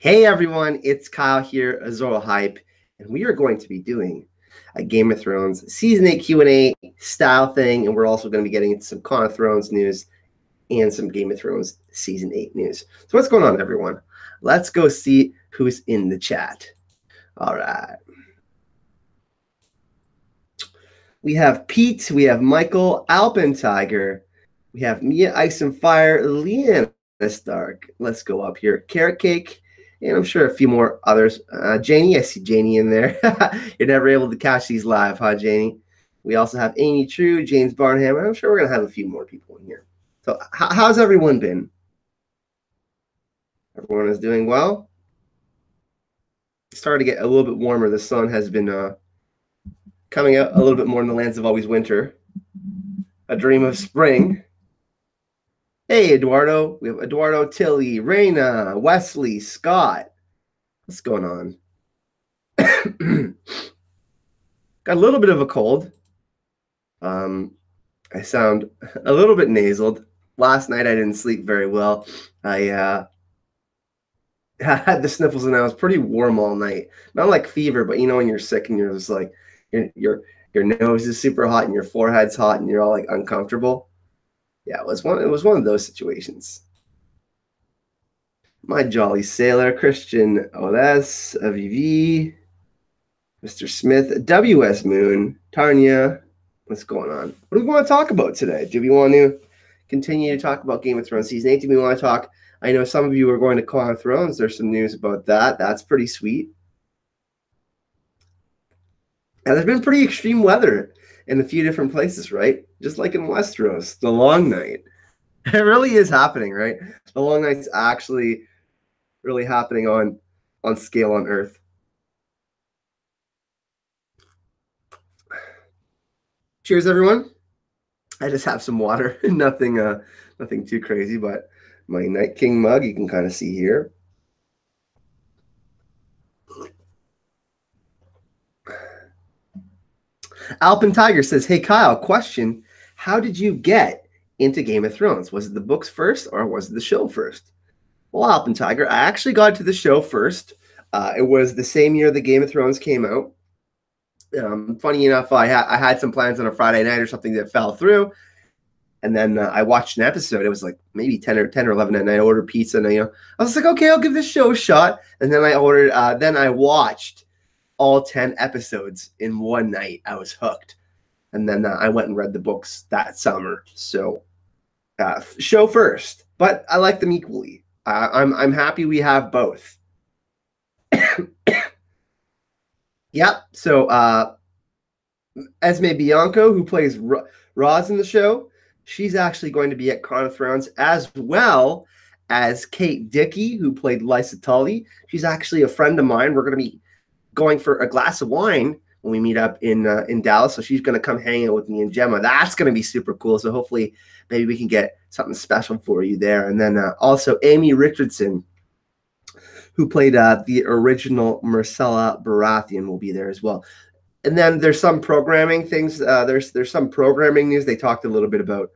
Hey everyone, it's Kyle here, Azora Hype, and we are going to be doing a Game of Thrones Season 8 Q&A style thing, and we're also going to be getting into some Con of Thrones news and some Game of Thrones Season 8 news. So what's going on, everyone? Let's go see who's in the chat. All right. We have Pete, we have Michael, Alpentiger, we have Mia Ice and Fire, Lyanna Stark. Let's go up here. Carrot Cake, and I'm sure a few more others. Janie, I see Janie in there. You're never able to catch these live, huh, Janie? We also have Amy True, James Barnham. I'm sure we're going to have a few more people in here. So how's everyone been? Everyone is doing well? It's starting to get a little bit warmer. The sun has been coming out a little bit more in the lands of always winter. A dream of spring. Hey, Eduardo. We have Eduardo, Tilly, Raina, Wesley, Scott. What's going on? Got a little bit of a cold. I sound a little bit nasaled. Last night I didn't sleep very well. I had the sniffles and I was pretty warm all night. Not like fever, but you know when you're sick and you're just like your nose is super hot and your forehead's hot and you're all like uncomfortable. Yeah, it was one of those situations. My jolly sailor, Christian Oles, Avivi, Mr. Smith, WS Moon, Tanya. What's going on? What do we want to talk about today? Do we want to continue to talk about Game of Thrones Season 8? Do we want to talk? I know some of you are going to Con of Thrones. There's some news about that. That's pretty sweet. And there's been pretty extreme weather in a few different places, right? Just like in Westeros, the long night. It really is happening, right? The long night's actually really happening on scale on Earth. Cheers, everyone. I just have some water. nothing too crazy, but my Night King mug you can kind of see here. Alpin Tiger says, "Hey Kyle, question: how did you get into Game of Thrones? Was it the books first, or was it the show first?" Well, Alpin Tiger, I actually got to the show first. It was the same year the Game of Thrones came out. Funny enough, I had some plans on a Friday night or something that fell through, and then I watched an episode. It was like maybe 10 or 11 at night. I ordered pizza, and I was like, okay, I'll give this show a shot. And then I watched all 10 episodes in one night. I was hooked, and then I went and read the books that summer. So show first, but I like them equally. I'm happy we have both. Yep. So Esme Bianco, who plays Roz in the show, she's actually going to be at Con of Thrones, as well as Kate Dickey, who played Lysa Tully. She's actually a friend of mine. We're going to be going for a glass of wine when we meet up in Dallas. So she's going to come hang out with me and Gemma. That's going to be super cool. So hopefully maybe we can get something special for you there. And then also Amy Richardson, who played the original Marcella Baratheon, will be there as well. And then there's some programming things. There's some programming news. They talked a little bit about.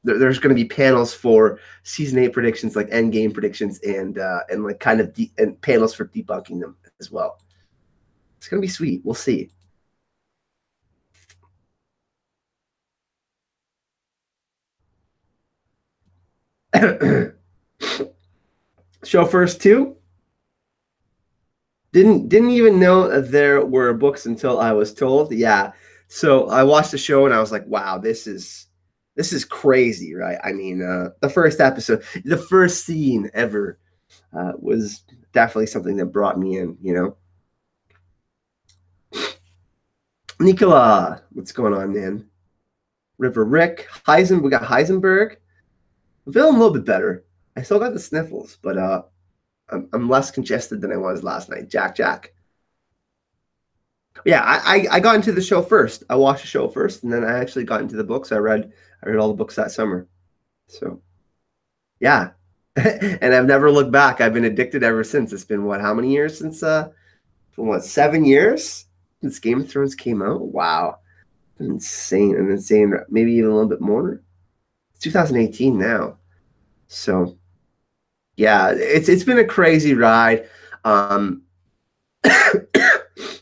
There's going to be panels for season 8 predictions, like end game predictions, and like kind of and panels for debunking them as well. It's going to be sweet. We'll see. Show first too. Didn't even know there were books until I was told. Yeah. So I watched the show and I was like, wow, this is crazy, right? I mean, the first episode, the first scene ever was definitely something that brought me in, you know. Nicola, what's going on, man? River Rick, we got Heisenberg. I'm feeling a little bit better. I still got the sniffles, but I'm less congested than I was last night. Jack. Yeah, I got into the show first. I watched the show first, and then I actually got into the books. I read all the books that summer. So, yeah. And I've never looked back. I've been addicted ever since. It's been how many years since 7 years since Game of Thrones came out? Wow. Insane, maybe even a little bit more. It's 2018 now. So, Yeah, it's been a crazy ride. Um,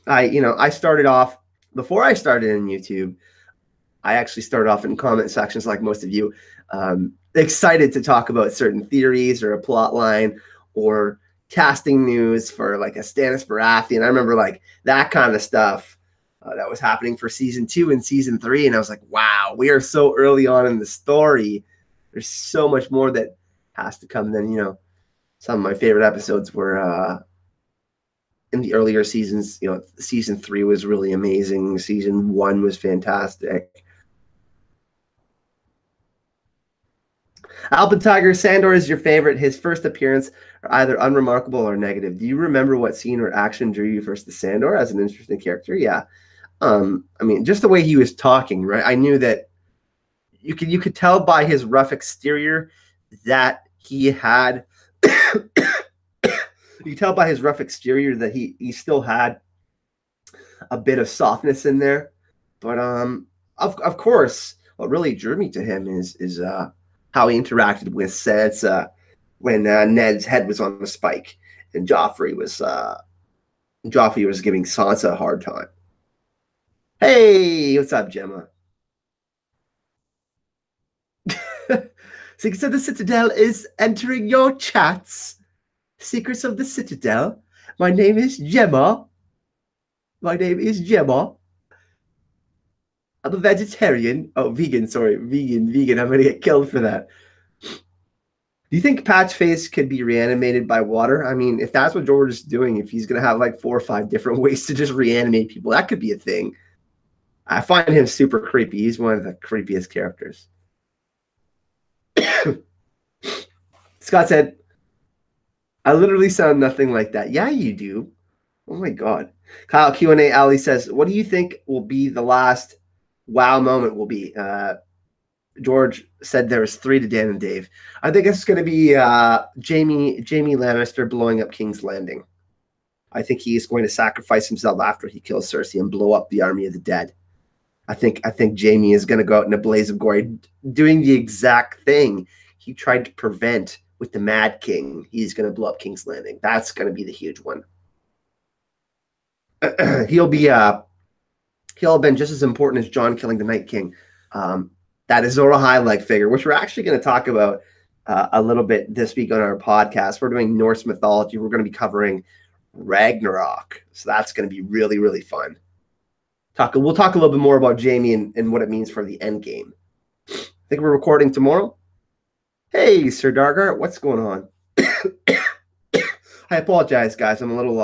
I started off before I started in YouTube. I actually started off in comment sections like most of you, excited to talk about certain theories or a plot line or casting news for like a Stannis Baratheon. I remember like that kind of stuff that was happening for season 2 and season 3, and I was like, wow, we are so early on in the story. There's so much more that has to come. And then some of my favorite episodes were in the earlier seasons. Season 3 was really amazing. Season 1 was fantastic. Alpha Tiger, Sandor is your favorite. His first appearance are either unremarkable or negative. Do you remember what scene or action drew you first to Sandor as an interesting character? Yeah. I mean, just the way he was talking, right? I knew that you could tell by his rough exterior that he had you could tell by his rough exterior that he still had a bit of softness in there. But of course, what really drew me to him is how he interacted with Sansa when Ned's head was on the spike and Joffrey was giving Sansa a hard time. Hey, what's up, Gemma? Secrets of the Citadel is entering your chats. Secrets of the Citadel. My name is Gemma. My name is Gemma. I'm a vegetarian. Oh, vegan. Sorry, vegan. I'm gonna get killed for that. Do you think Patchface could be reanimated by water? I mean, if that's what George is doing, if he's gonna have like 4 or 5 different ways to just reanimate people, that could be a thing. I find him super creepy. He's one of the creepiest characters. Scott said, I literally sound nothing like that. Yeah, you do. Oh my God. Kyle Q&A Ali says, what do you think will be the last wow moment will be? George said there was 3 to Dan and Dave. I think it's going to be Jamie Lannister blowing up King's Landing. I think he is going to sacrifice himself after he kills Cersei and blow up the army of the dead. I think Jamie is going to go out in a blaze of glory, doing the exact thing he tried to prevent with the Mad King. He's going to blow up King's Landing. That's going to be the huge one. He'll have been just as important as Jon killing the Night King. That Azor Ahai-like figure, which we're actually going to talk about a little bit this week on our podcast. We're doing Norse mythology. We're going to be covering Ragnarok. So that's going to be really, really fun. We'll talk a little bit more about Jamie and what it means for the end game. I think we're recording tomorrow. Hey, Sir Dargar, what's going on? I apologize, guys. I'm a little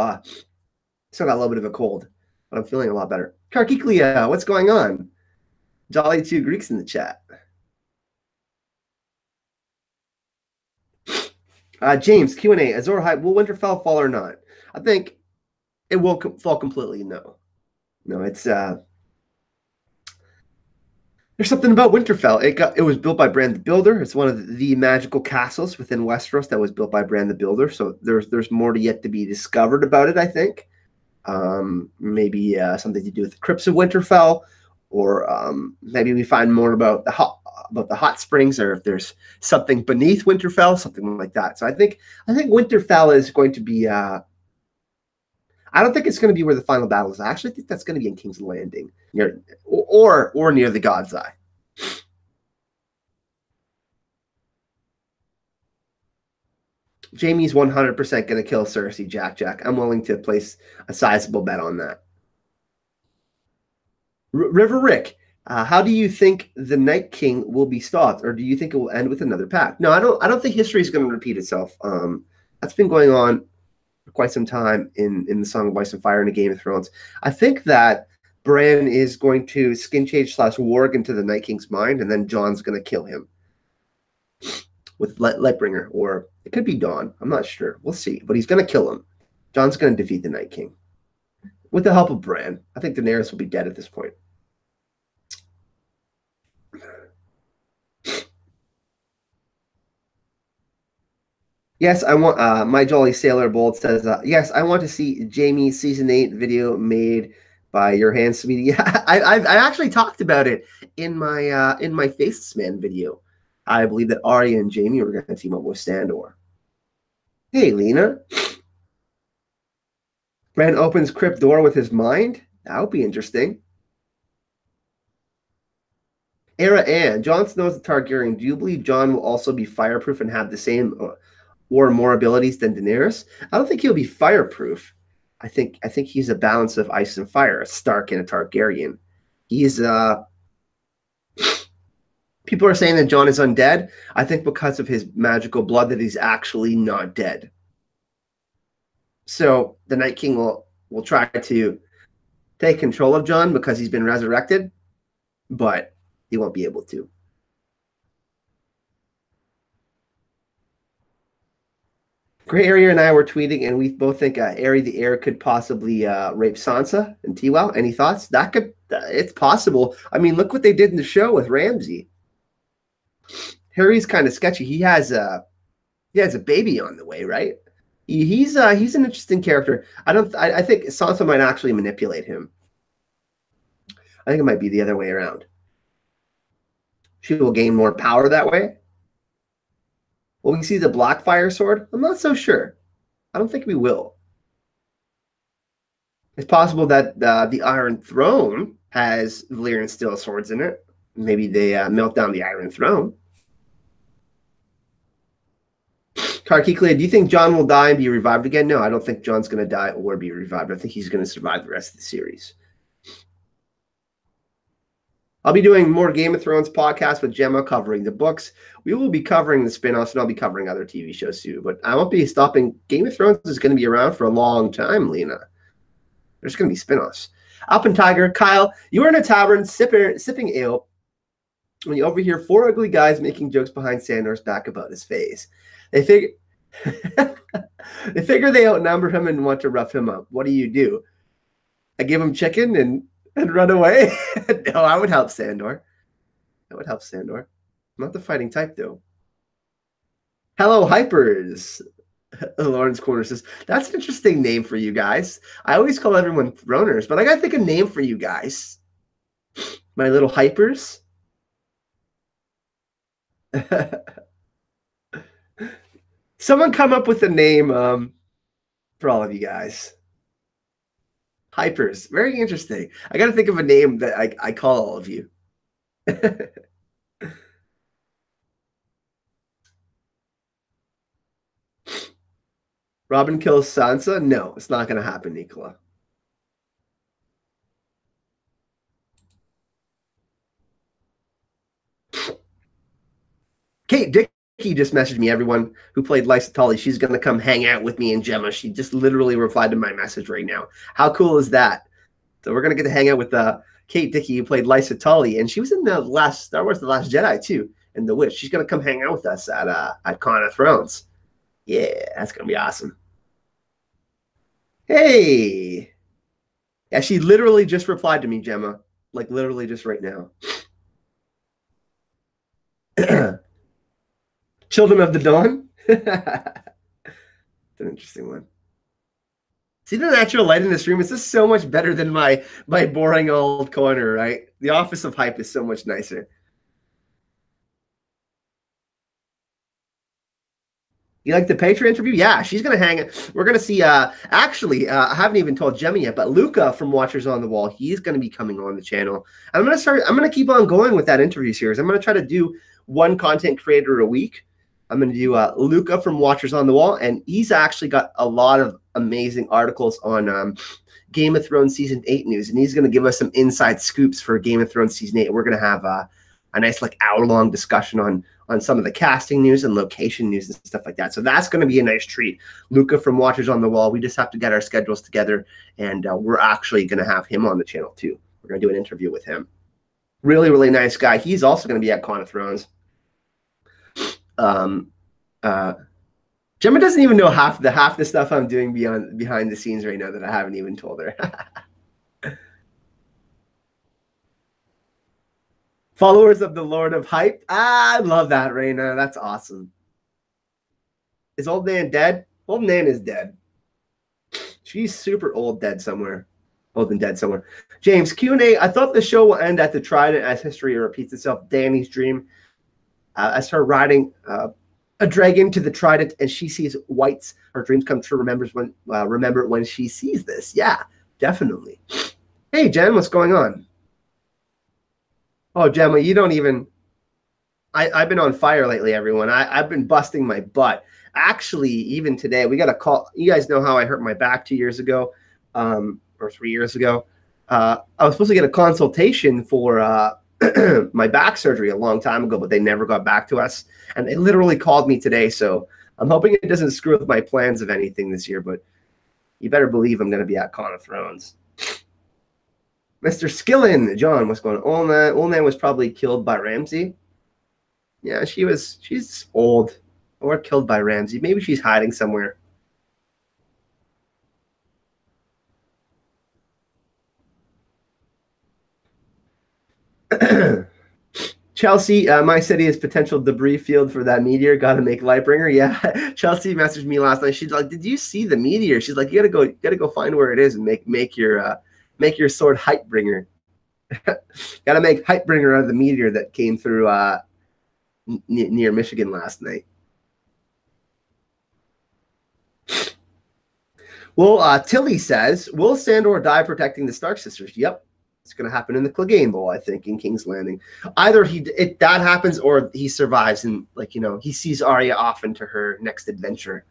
still got a little bit of a cold, but I'm feeling a lot better. Karkiklia, what's going on? Jolly 2 Greeks in the chat. James, Q&A, Azor Ahai, will Winterfell fall or not? I think it will fall completely, no. No, it's there's something about Winterfell. It was built by Bran the Builder. It's one of the magical castles within Westeros that was built by Bran the Builder. So there's more yet to be discovered about it, I think. Maybe something to do with the crypts of Winterfell, or maybe we find more about the hot springs, or if there's something beneath Winterfell, something like that. So I think Winterfell is going to be. I don't think it's going to be where the final battle is. I actually think that's going to be in King's Landing, or near the God's Eye. Jamie's 100% going to kill Cersei, Jack. I'm willing to place a sizable bet on that. River Rick, how do you think the Night King will be stopped, or do you think it will end with another pact? No, I don't think history is going to repeat itself. That's been going on for quite some time in the Song of Ice and Fire and the Game of Thrones. I think that Bran is going to skin change / warg into the Night King's mind, and then Jon's going to kill him with Lightbringer, or it could be Dawn. I'm not sure. We'll see. But he's going to kill him. Jon's going to defeat the Night King with the help of Bran. I think Daenerys will be dead at this point. Yes, I want. My Jolly Sailor Bold says, yes, I want to see Jamie season 8 video made by your hands, sweetie. I actually talked about it in my Faceless Man video. I believe that Arya and Jamie were going to team up with Sandor. Hey, Lena. Bran opens crypt door with his mind. That would be interesting. Era Ann. Jon Snow's a Targaryen. Do you believe Jon will also be fireproof and have the same or more abilities than Daenerys? I don't think he'll be fireproof. I think he's a balance of ice and fire, a Stark and a Targaryen. He's people are saying that Jon is undead. I think because of his magical blood that he's actually not dead. So the Night King will try to take control of Jon because he's been resurrected, but he won't be able to. Gray Area and I were tweeting, and we both think Ari the Heir could possibly rape Sansa and T-Well. Any thoughts? That could, it's possible. I mean, look what they did in the show with Ramsay. Harry's kind of sketchy. He has a baby on the way, right? He's an interesting character. I think Sansa might actually manipulate him. I think it might be the other way around. She will gain more power that way. Will we see the Blackfire sword? I'm not so sure. I don't think we will. It's possible that the Iron Throne has Valyrian steel swords in it. Maybe they melt down the Iron Throne. Karkiklia, do you think Jon will die and be revived again? No, I don't think Jon's going to die or be revived. I think he's going to survive the rest of the series. I'll be doing more Game of Thrones podcasts with Gemma covering the books. We will be covering the spin-offs, and I'll be covering other TV shows too. But I won't be stopping. Game of Thrones is going to be around for a long time, Lena. There's going to be spin-offs. Alpin Tiger, Kyle, you were in a tavern sipping ale when you overhear four ugly guys making jokes behind Sandor's back about his face. They figure they outnumber him and want to rough him up. What do? I give him chicken and run away? No, I would help Sandor. I'm not the fighting type, though. Hello, Hypers. Lawrence Corner says, that's an interesting name for you guys. I always call everyone Throners, but I got to think a name for you guys. My little Hypers. Someone come up with a name for all of you guys. Hypers. Very interesting. I got to think of a name that I call all of you. Robin kills Sansa? No, it's not going to happen, Nicola. Kate Dickey just messaged me, everyone who played Lysa Tully. She's going to come hang out with me and Gemma. She just literally replied to my message right now. How cool is that? So we're going to get to hang out with Kate Dickey, who played Lysa Tully. And she was in the last Star Wars The Last Jedi, too, and The Witch. She's going to come hang out with us at Con of Thrones. Yeah, that's going to be awesome. Hey. Yeah, she literally just replied to me, Gemma. Like, literally just right now. Children of the Dawn? It's an interesting one. See the natural light in this room? It's just so much better than my boring old corner, right? The Office of Hype is so much nicer. You like the Patreon interview? Yeah, she's going to hang it. We're going to see, actually, I haven't even told Gemma yet, but Luca from Watchers on the Wall, he's going to be coming on the channel. I'm going to keep on going with that interview series. I'm going to try to do one content creator a week. I'm going to do Luca from Watchers on the Wall, and he's actually got a lot of amazing articles on Game of Thrones Season 8 news, and he's going to give us some inside scoops for Game of Thrones Season 8. We're going to have a nice hour-long discussion on some of the casting news and location news and stuff like that. So that's going to be a nice treat. Luca from Watchers on the Wall, we just have to get our schedules together, and we're actually going to have him on the channel too. We're going to do an interview with him. Really, really nice guy. He's also going to be at Con of Thrones. Gemma doesn't even know half the stuff I'm doing behind the scenes right now that I haven't even told her. Followers of the Lord of Hype. I love that, Raina. That's awesome. Is Old Nan dead? Old Nan is dead. She's super old and dead somewhere. James, Q&A. I thought the show will end at the Trident as history repeats itself. Dany's dream. As her riding a dragon to the trident, and she sees whites. Her dreams come true. Remember when she sees this. Yeah, definitely. Hey, Jen, what's going on? Oh, Gemma, you don't even. I've been on fire lately, everyone. I've been busting my butt. Actually, even today, we got a call. You guys know how I hurt my back 2 years ago, or 3 years ago. I was supposed to get a consultation for my back surgery a long time ago, but they never got back to us. And they literally called me today. So I'm hoping it doesn't screw with my plans of anything this year, but you better believe I'm going to be at Con of Thrones. Mr. Skillen, John, what's going on? Olnan was probably killed by Ramsay. Yeah, she's old or killed by Ramsay. Maybe she's hiding somewhere. Chelsea, my city is potential debris field for that meteor. Got to make Lightbringer. Yeah, Chelsea messaged me last night. She's like, "Did you see the meteor?" She's like, "You gotta go find where it is and make your sword Heightbringer." Got to make Heightbringer out of the meteor that came through near Michigan last night. Well, Tilly says, "Will Sandor die protecting the Stark sisters?" Yep. It's going to happen in the Clegane Bowl, I think, in King's Landing. Either that happens or he survives and, he sees Arya off into her next adventure.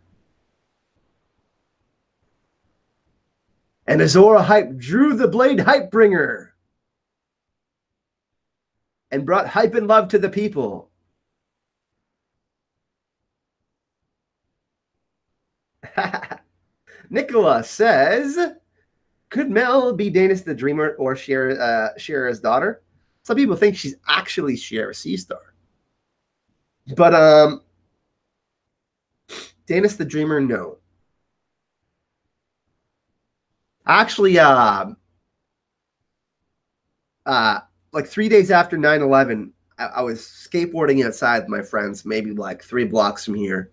And Azor Ahai drew the blade Heightbringer and brought hype and love to the people. Nicola says, could Mel be Daenerys the Dreamer or Shira's daughter? Some people think she's actually Shira Seastar. But Daenerys the Dreamer, no. Actually, like 3 days after 9/11, I was skateboarding outside with my friends, maybe like 3 blocks from here.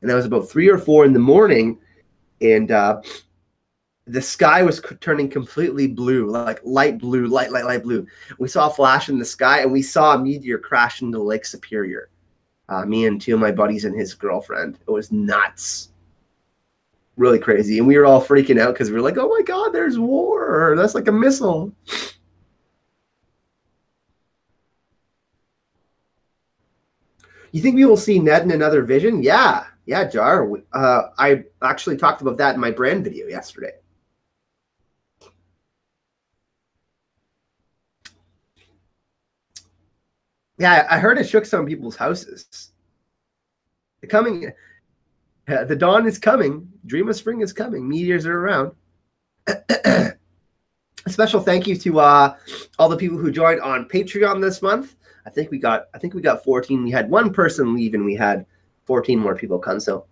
And it was about 3 or 4 in the morning, and the sky was turning completely blue, like light blue, light blue. We saw a flash in the sky, and we saw a meteor crash into Lake Superior. Me and 2 of my buddies and his girlfriend. It was nuts. Really crazy. And we were all freaking out because we were like, oh my God, there's war. That's like a missile. You think we will see Ned in another vision? Yeah, Jar. I actually talked about that in my brand video yesterday. Yeah, I heard it shook some people's houses. The dawn is coming. Dream of spring is coming. Meteors are around. A special thank you to all the people who joined on Patreon this month. I think we got 14. We had 1 person leave, and we had 14 more people come. So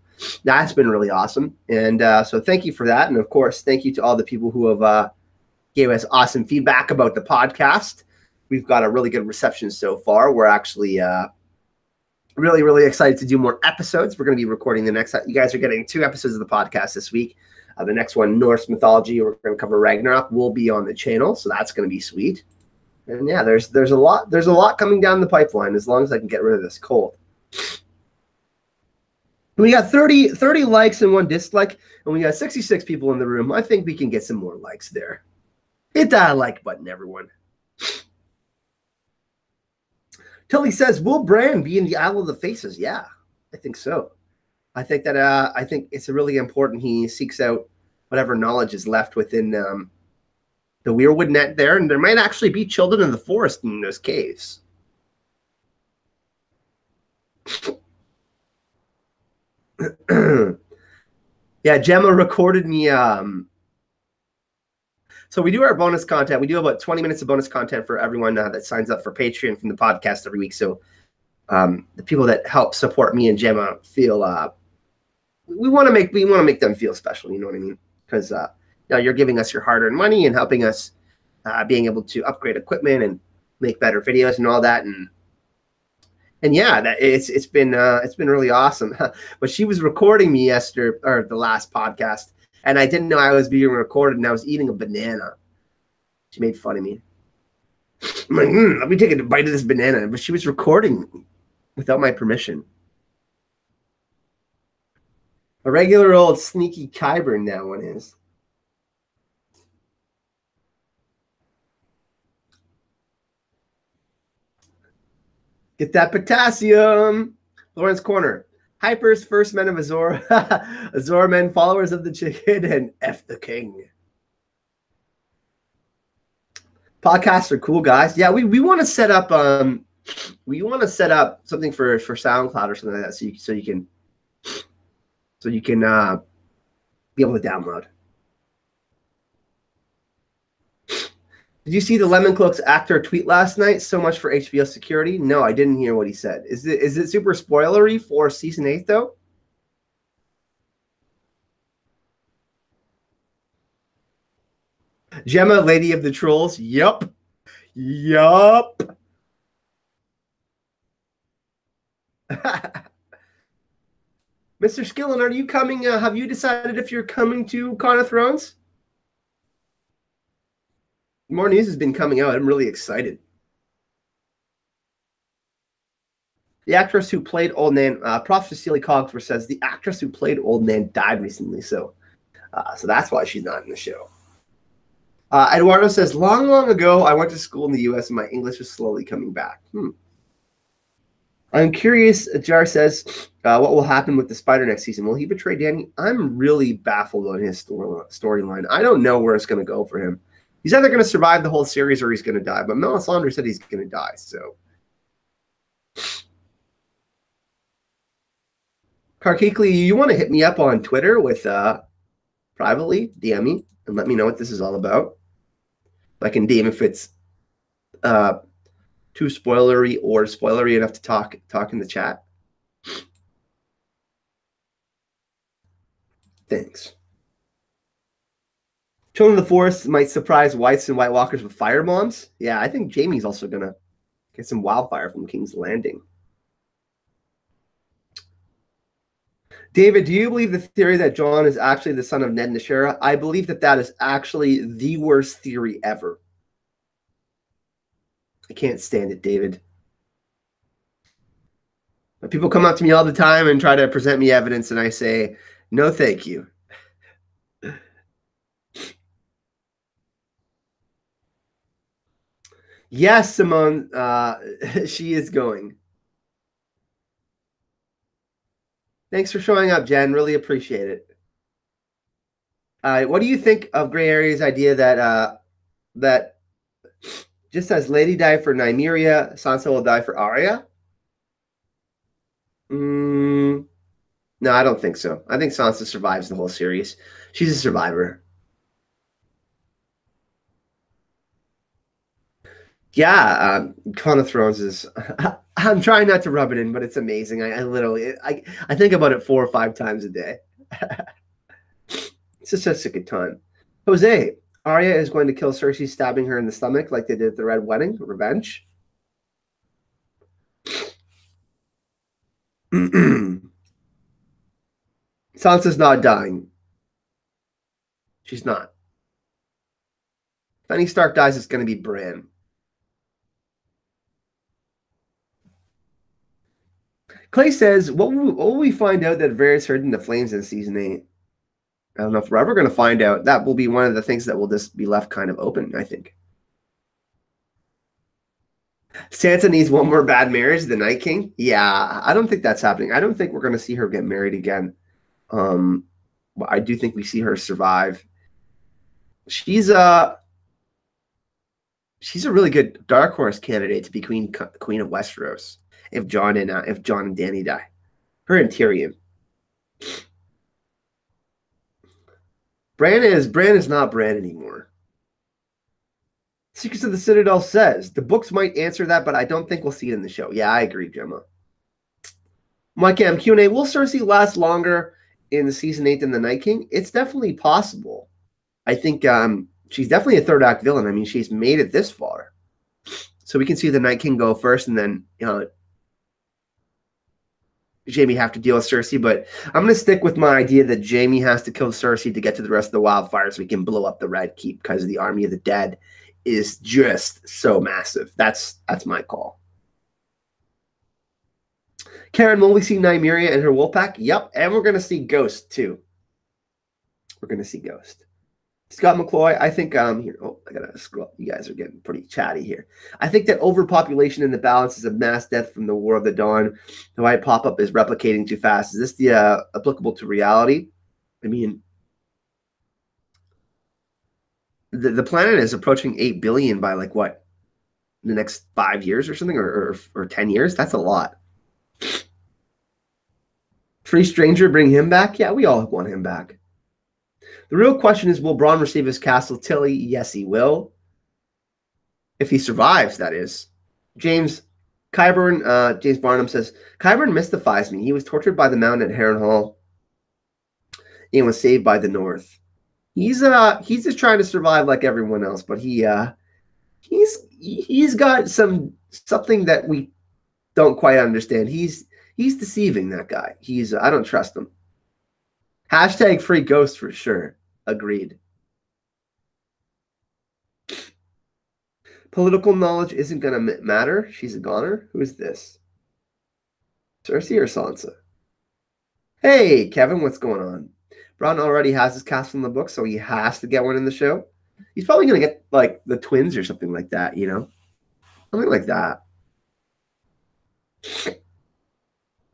that's been really awesome. And so thank you for that. And of course, thank you to all the people who have gave us awesome feedback about the podcast. We've got a really good reception so far. We're actually really, really excited to do more episodes. We're going to be recording the next. You guys are getting 2 episodes of the podcast this week. The next one, Norse mythology. We're going to cover Ragnarok. Will be on the channel, so that's going to be sweet. And yeah, there's a lot coming down the pipeline as long as I can get rid of this cold. We got 30 likes and 1 dislike, and we got 66 people in the room. I think we can get some more likes there. Hit that like button, everyone. Tilly says, will Bran be in the Isle of the Faces? Yeah, I think so. I think that I think it's really important he seeks out whatever knowledge is left within the Weirwood net there, and there might actually be children in the forest in those caves. Yeah, Gemma recorded me. So we do our bonus content. We do about 20 minutes of bonus content for everyone that signs up for Patreon from the podcast every week. So the people that help support me and Gemma feel we want to make them feel special. You know what I mean? Because you're giving us your hard-earned money and helping us being able to upgrade equipment and make better videos and all that. And yeah, it's been really awesome. But she was recording me yesterday, or the last podcast, and I didn't know I was being recorded, and I was eating a banana. She made fun of me. I'm like, let me take a bite of this banana. But she was recording me without my permission. A regular old sneaky Kyburn that one is. Get that potassium. Lawrence Corner. Hyper's first men of Azor. Azor men, followers of the chicken, and F the king. Podcasts are cool, guys. Yeah, we want to set up something for SoundCloud or something like that, so you can be able to download. Did you see the Lemon Cloaks actor tweet last night? So much for HBO security. No, I didn't hear what he said. Is it super spoilery for season 8 though? Gemma, Lady of the Trolls. Yup. Yup. Mr. Skillen, are you coming? Have you decided if you're coming to Con of Thrones? More news has been coming out. I'm really excited. The actress who played Old Nan, Prof. Cecilia Cogsworth says the actress who played Old Nan died recently, so that's why she's not in the show. Eduardo says, long ago, I went to school in the U.S. and my English is slowly coming back. I'm curious, Jar says, what will happen with the Spider next season? Will he betray Danny? I'm really baffled on his storyline. I don't know where it's going to go for him. He's either going to survive the whole series or he's going to die. But Melisandre said he's going to die, so. Karkikli, you want to hit me up on Twitter with privately, DM me, and let me know what this is all about. I can deem if it's too spoilery or spoilery enough to talk in the chat. Thanks. Children of the Forest might surprise Whites and White Walkers with fire bombs. Yeah, I think Jaime's also going to get some wildfire from King's Landing. David, do you believe the theory that Jon is actually the son of Ned and Nashara? I believe that is actually the worst theory ever. I can't stand it, David. People come up to me all the time and try to present me evidence, and I say, no, thank you. Yes, Simone, she is going. Thanks for showing up, Jen. Really appreciate it. What do you think of Gray Area's idea that just as Lady died for Nymeria, Sansa will die for Arya? No, I don't think so. I think Sansa survives the whole series. She's a survivor. Yeah, Con of Thrones is. I'm trying not to rub it in, but it's amazing. I literally, I think about it 4 or 5 times a day. It's just such a good time. Jose, Arya is going to kill Cersei, stabbing her in the stomach like they did at the Red Wedding. Revenge. Sansa's not dying. She's not. If any Stark dies, it's going to be Bran. Clay says, what will we find out that Varys heard in the flames in season 8? I don't know if we're ever going to find out. That will be one of the things that will just be left kind of open, I think. Sansa needs one more bad marriage, the Night King? Yeah, I don't think that's happening. I don't think we're going to see her get married again. I do think we see her survive. She's a really good dark horse candidate to be queen of Westeros if Jon and Dany die. Her and Tyrion. Bran is not Bran anymore. Secrets of the Citadel says the books might answer that, but I don't think we'll see it in the show. Yeah, I agree, Gemma. Mike M. Q&A, will Cersei last longer in season 8 than the Night King? It's definitely possible. I think she's definitely a third act villain. I mean, she's made it this far. So we can see the Night King go first, and then Jaime have to deal with Cersei. But I'm going to stick with my idea that Jaime has to kill Cersei to get to the rest of the wildfires so we can blow up the Red Keep, because the Army of the Dead is just so massive. That's my call. Karen, will we see Nymeria and her wolf pack? Yep, and we're going to see Ghost, too. We're going to see Ghost. Scott McCloy, I think here. Oh, I gotta scroll. You guys are getting pretty chatty here. I think that overpopulation in the balance is a mass death from the War of the Dawn. The white pop-up is replicating too fast. Is this the applicable to reality? I mean, the planet is approaching 8 billion by like what? The next 5 years or something, or 10 years? That's a lot. Free Stranger, bring him back? Yeah, we all want him back. The real question is, will Bronn receive his castle Tilly? Yes, he will. If he survives, that is. James James Barnum says, Qyburn mystifies me. He was tortured by the Mountain at Harrenhal and was saved by the North. He's just trying to survive like everyone else, but he's got something that we don't quite understand. He's deceiving, that guy. I don't trust him. Hashtag free Ghost for sure. Agreed. Political knowledge isn't going to matter. She's a goner. Who is this? Cersei or Sansa? Hey, Kevin, what's going on? Bronn already has his castle in the book, so he has to get one in the show. He's probably going to get, like, the twins or something like that, you know? Something like that.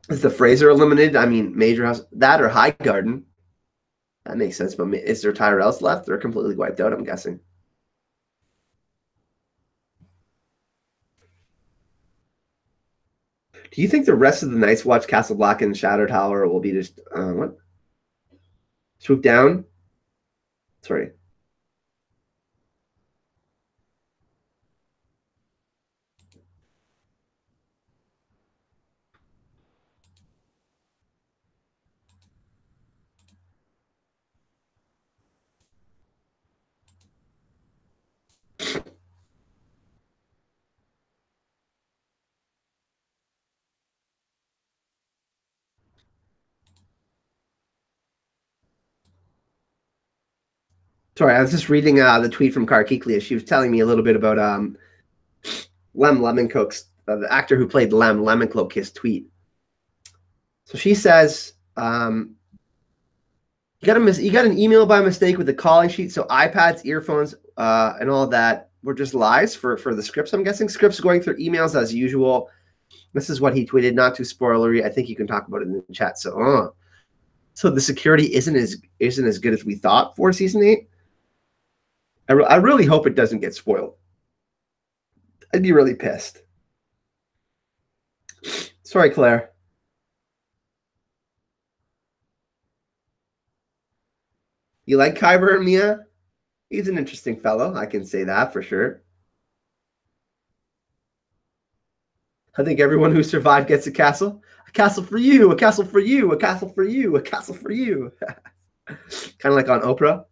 Is the Fraser eliminated? I mean, Major House. That or Highgarden. That makes sense, but is there Tyrells left? They're completely wiped out, I'm guessing. Do you think the rest of the Night's Watch, Castle Black, and Shadow Tower will be just what? Swoop down? Sorry. Sorry, I was just reading the tweet from Karkiklia. She was telling me a little bit about Lem Lemoncook's, the actor who played Lem Lemoncook, his tweet. So she says, you got an email by mistake with the calling sheet. So iPads, earphones, and all that were just lies for the scripts. I'm guessing scripts going through emails as usual. This is what he tweeted. Not too spoilery. I think you can talk about it in the chat. So, so the security isn't as good as we thought for season 8. I really hope it doesn't get spoiled. I'd be really pissed. Sorry, Claire. You like Qyburn, Mia? He's an interesting fellow. I can say that for sure. I think everyone who survived gets a castle. A castle for you, a castle for you, a castle for you, a castle for you. Kind of like on Oprah.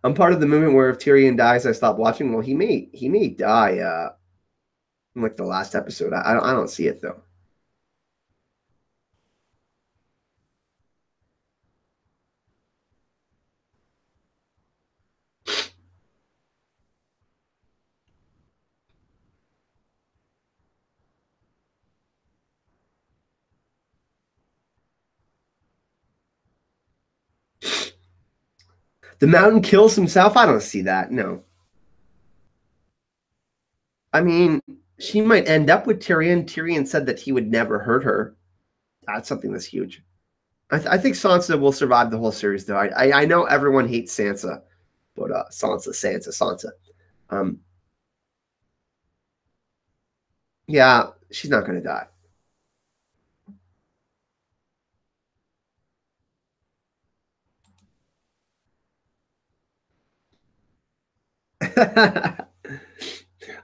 I'm part of the movement where if Tyrion dies, I stop watching. Well, he may die in like the last episode. I don't see it though. The Mountain kills himself? I don't see that. No. I mean, she might end up with Tyrion. Tyrion said that he would never hurt her. That's something that's huge. I think Sansa will survive the whole series, though. I know everyone hates Sansa, but Sansa. Yeah, she's not going to die.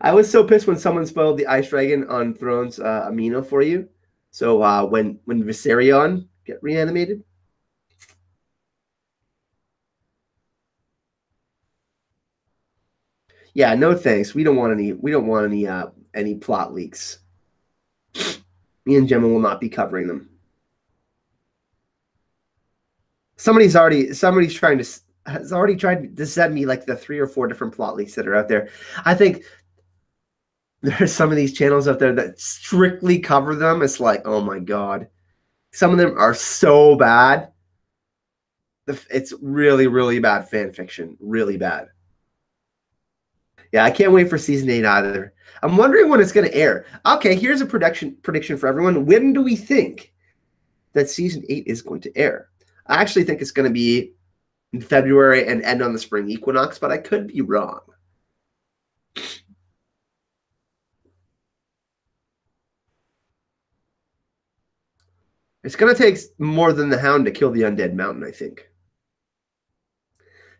I was so pissed when someone spoiled the Ice Dragon on Thrones Amino for you. So when Viserion get reanimated. Yeah, no thanks. We don't want any plot leaks. Me and Gemma will not be covering them. Somebody's already tried to send me like the 3 or 4 different plot leaks that are out there. I think There's some of these channels out there that strictly cover them. It's like, oh my God. Some of them are so bad. It's really, really bad fan fiction. Really bad. Yeah, I can't wait for season 8 either. I'm wondering when it's going to air. Okay, here's a prediction for everyone. When do we think that season 8 is going to air? I actually think it's going to be in February and end on the spring equinox, but I could be wrong. It's going to take more than the Hound to kill the Undead Mountain, I think.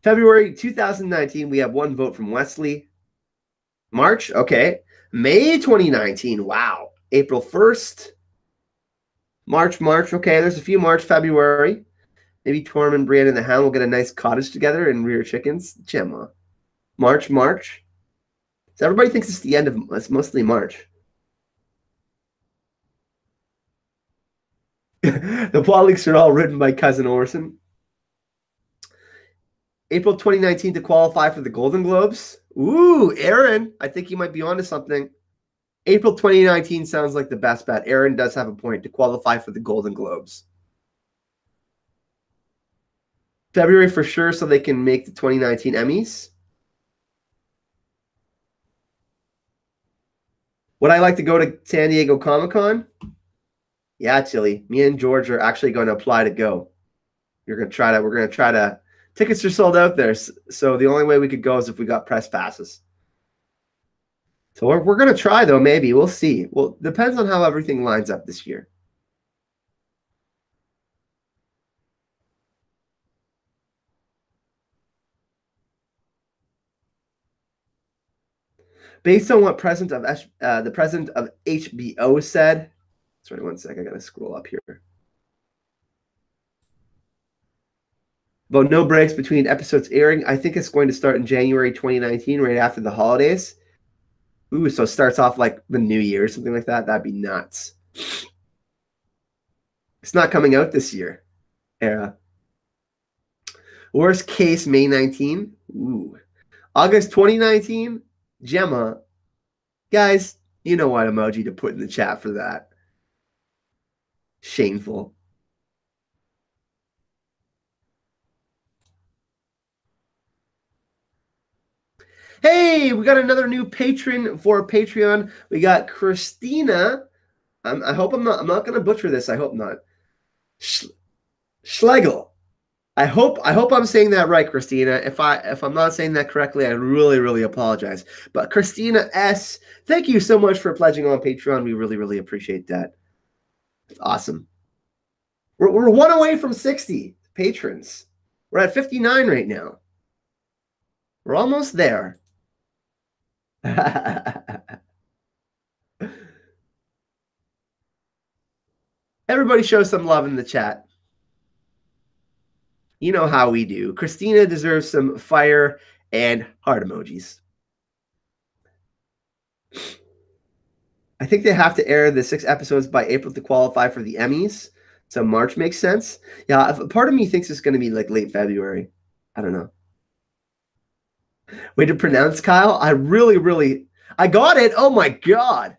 February 2019, we have one vote from Wesley. March, okay. May 2019, wow. April 1st. March, okay. There's a few March, February. Maybe Tormund, Brienne, and the Hound will get a nice cottage together and rear chickens. Gemma. March. So everybody thinks it's the end of, it's mostly March. The plot leaks are all written by Cousin Orson. April 2019 to qualify for the Golden Globes. Ooh, Aaron. I think you might be onto something. April 2019 sounds like the best bet. Aaron does have a point to qualify for the Golden Globes. February for sure, so they can make the 2019 Emmys. Would I like to go to San Diego Comic-Con? Yeah, Tilly. Me and George are actually going to apply to go. We're going to try to. Tickets are sold out there, so the only way we could go is if we got press passes. So we're going to try, though, maybe. We'll see. Well, depends on how everything lines up this year. Based on what the president of HBO said. Sorry, one sec. I got to scroll up here. About no breaks between episodes airing. I think it's going to start in January 2019, right after the holidays. Ooh, so it starts off like the New Year, something like that. That'd be nuts. It's not coming out this year. Era. Worst case, May 19. Ooh. August 2019, Gemma. Guys, you know what emoji to put in the chat for that. Shameful. Hey, we got another new patron for Patreon. We got Christina. I hope I'm not going to butcher this. I hope not. Schlegel. I hope I'm saying that right, Christina. If I'm not saying that correctly, I really apologize. But Christina S, thank you so much for pledging on Patreon. We really appreciate that. It's awesome. We're one away from 60 patrons. We're at 59 right now. We're almost there. Everybody show some love in the chat. You know how we do. Christina deserves some fire and heart emojis. I think they have to air the 6 episodes by April to qualify for the Emmys. So March makes sense. Yeah, part of me thinks it's going to be like late February. I don't know. Way to pronounce, Kyle. I got it. Oh my God.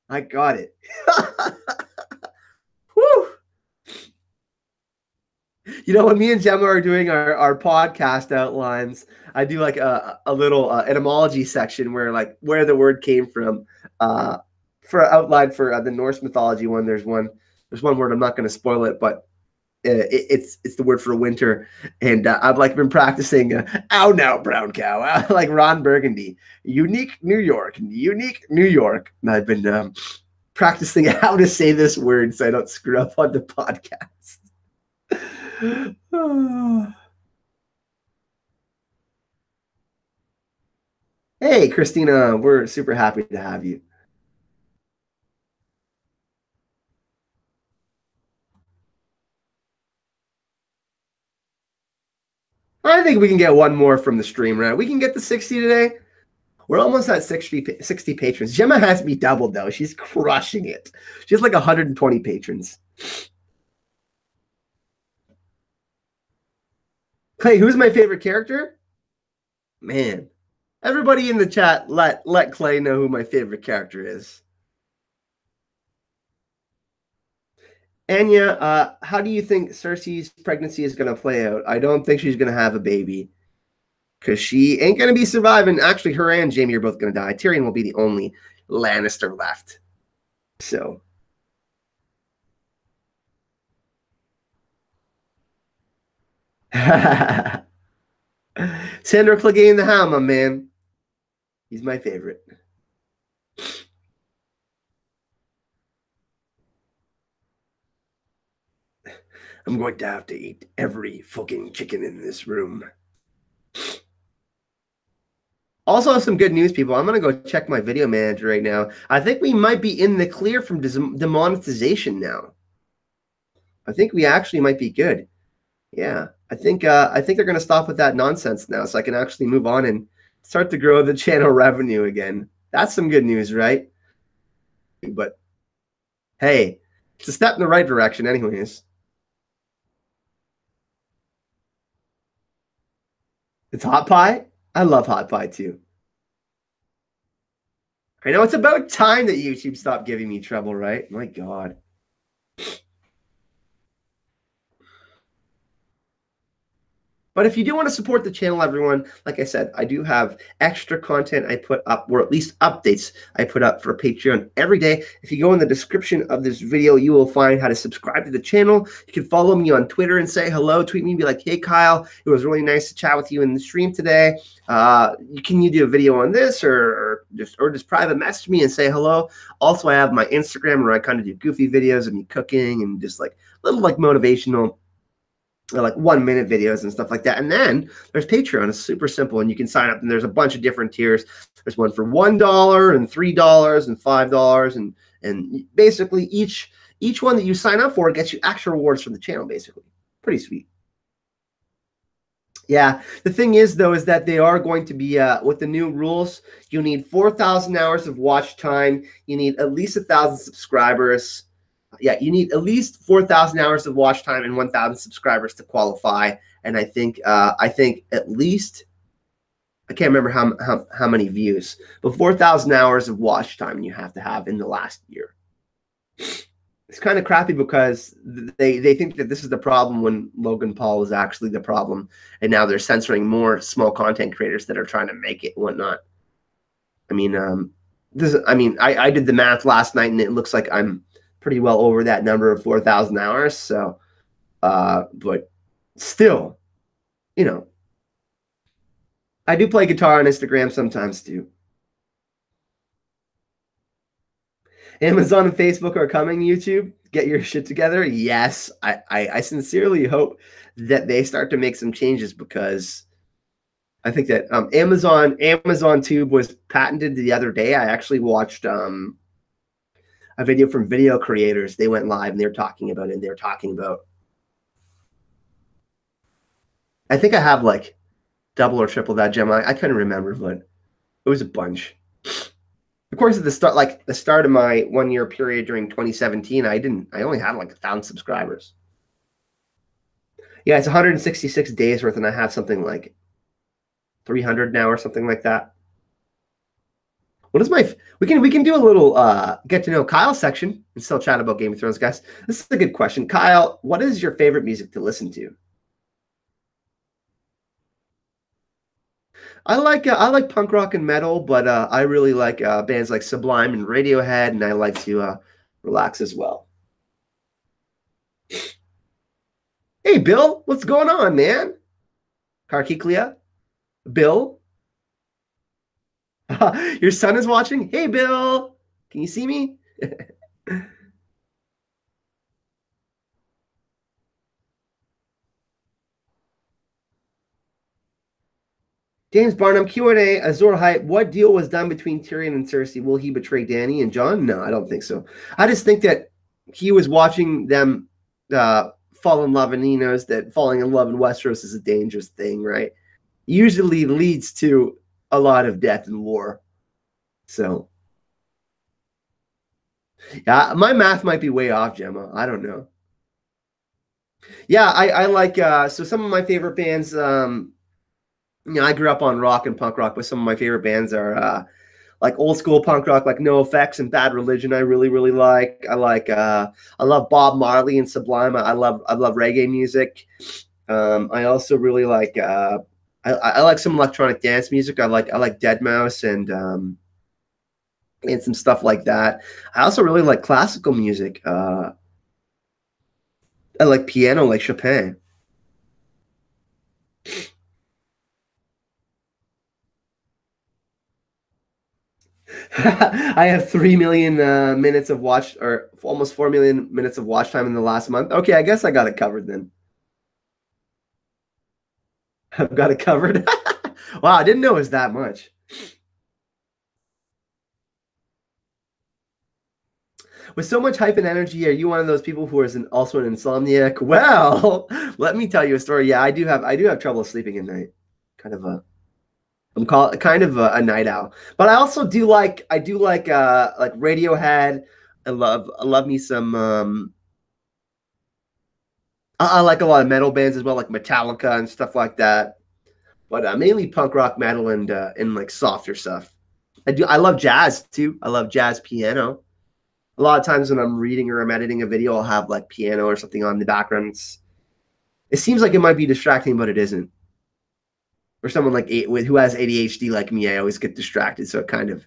I got it. Whew. You know, when me and Gemma are doing our podcast outlines, I do like a little etymology section where the word came from. For outline for the Norse mythology one, there's one word. I'm not going to spoil it, but it's the word for winter. And I've been practicing. Ow now, brown cow, like Ron Burgundy. Unique New York. And I've been practicing how to say this word so I don't screw up on the podcast. Hey, Christina, we're super happy to have you. I think we can get one more from the stream, right? We can get the 60 today. We're almost at 60 patrons. Gemma has me doubled, though. She's crushing it. She has like 120 patrons. Clay, who's my favorite character? Man, Everybody in the chat, let Clay know who my favorite character is. Anya, how do you think Cersei's pregnancy is going to play out? I don't think she's going to have a baby because she ain't going to be surviving. Actually, her and Jaime are both going to die. Tyrion will be the only Lannister left. So. Sandor Clegane the Hound, my man. He's my favorite. I'm going to have to eat every fucking chicken in this room. Also, some good news, people. I'm going to go check my video manager right now. I think we might be in the clear from demonetization now. I think we actually might be good. Yeah, I think they're going to stop with that nonsense now, so I can actually move on and start to grow the channel revenue again. That's some good news, right? But hey, it's a step in the right direction, anyways. It's hot pie. I love hot pie too. I know it's about time that YouTube stopped giving me trouble, right? My God. But if you do want to support the channel, everyone, like I said, I do have extra content I put up, or at least updates I put up for Patreon every day. If you go in the description of this video, you will find how to subscribe to the channel. You can follow me on Twitter and say hello. Tweet me, be like, hey, Kyle, it was really nice to chat with you in the stream today. Can you do a video on this, or just private message me and say hello? Also, I have my Instagram where I kind of do goofy videos of me cooking and just like little like motivational, like 1 minute videos and stuff like that. And then there's Patreon. It's super simple, and you can sign up, and there's a bunch of different tiers. There's one for $1 and $3 and $5, and basically each one that you sign up for gets you extra rewards from the channel. Basically, pretty sweet. Yeah, the thing is though is that they are going to be with the new rules. You need 4,000 hours of watch time. You need at least 1,000 subscribers. Yeah, you need at least 4,000 hours of watch time and 1,000 subscribers to qualify. And I think at least, I can't remember how many views, but 4,000 hours of watch time you have to have in the last year. It's kind of crappy because they think that this is the problem when Logan Paul was actually the problem, and now they're censoring more small content creators that are trying to make it and whatnot. I mean, I did the math last night, and it looks like I'm pretty well over that number of 4,000 hours. So, but still, you know, I do play guitar on Instagram sometimes too. Amazon and Facebook are coming. YouTube, get your shit together. Yes, I sincerely hope that they start to make some changes, because I think that Amazon Tube was patented the other day. I actually watched a video from video creators. They went live and they were talking about it. And they were talking about, I think I have like double or triple that, gem. I couldn't remember, but it was a bunch. Of course, at the start of my 1 year period during 2017, I only had like 1,000 subscribers. Yeah, it's 166 days worth, and I have something like 300 now or something like that. What is we can do a little get to know Kyle section and still chat about Game of Thrones, guys. This is a good question. Kyle, what is your favorite music to listen to? I like punk rock and metal, but I really like bands like Sublime and Radiohead, and I like to relax as well. Hey, Bill, what's going on, man? Karkiklia? Bill? Your son is watching? Hey, Bill, can you see me? James Barnum, Q&A, Azor Hype, what deal was done between Tyrion and Cersei? Will he betray Dany and Jon? No, I don't think so. I just think that he was watching them fall in love, and he knows that falling in love in Westeros is a dangerous thing, right? Usually leads to a lot of death and war. So, yeah, my math might be way off, Gemma. I don't know. Yeah, I like, so some of my favorite bands, I grew up on rock and punk rock, but some of my favorite bands are like old school punk rock, like No Effects and Bad Religion. I really, really like. I love Bob Marley and Sublime. I love reggae music. I also really like I like some electronic dance music. I like Dead Mouse and some stuff like that. I also really like classical music. I like piano, like Chopin. I have 3 million minutes of watch, or almost 4 million minutes of watch time in the last month. Okay, I guess I got it covered then. I've got it covered. Wow, I didn't know it was that much. With so much hype and energy, are you one of those people who is also an insomniac? Well, let me tell you a story. Yeah, I do have trouble sleeping at night. Kind of a I'm called kind of a night owl. But I do like Radiohead. I love me some I like a lot of metal bands as well, like Metallica and stuff like that. But mainly punk rock, metal, and like softer stuff. I love jazz too. I love jazz piano. A lot of times when I'm reading or I'm editing a video, I'll have like piano or something on the background. It seems like it might be distracting, but it isn't. Or someone like who has ADHD like me, I always get distracted, so it kind of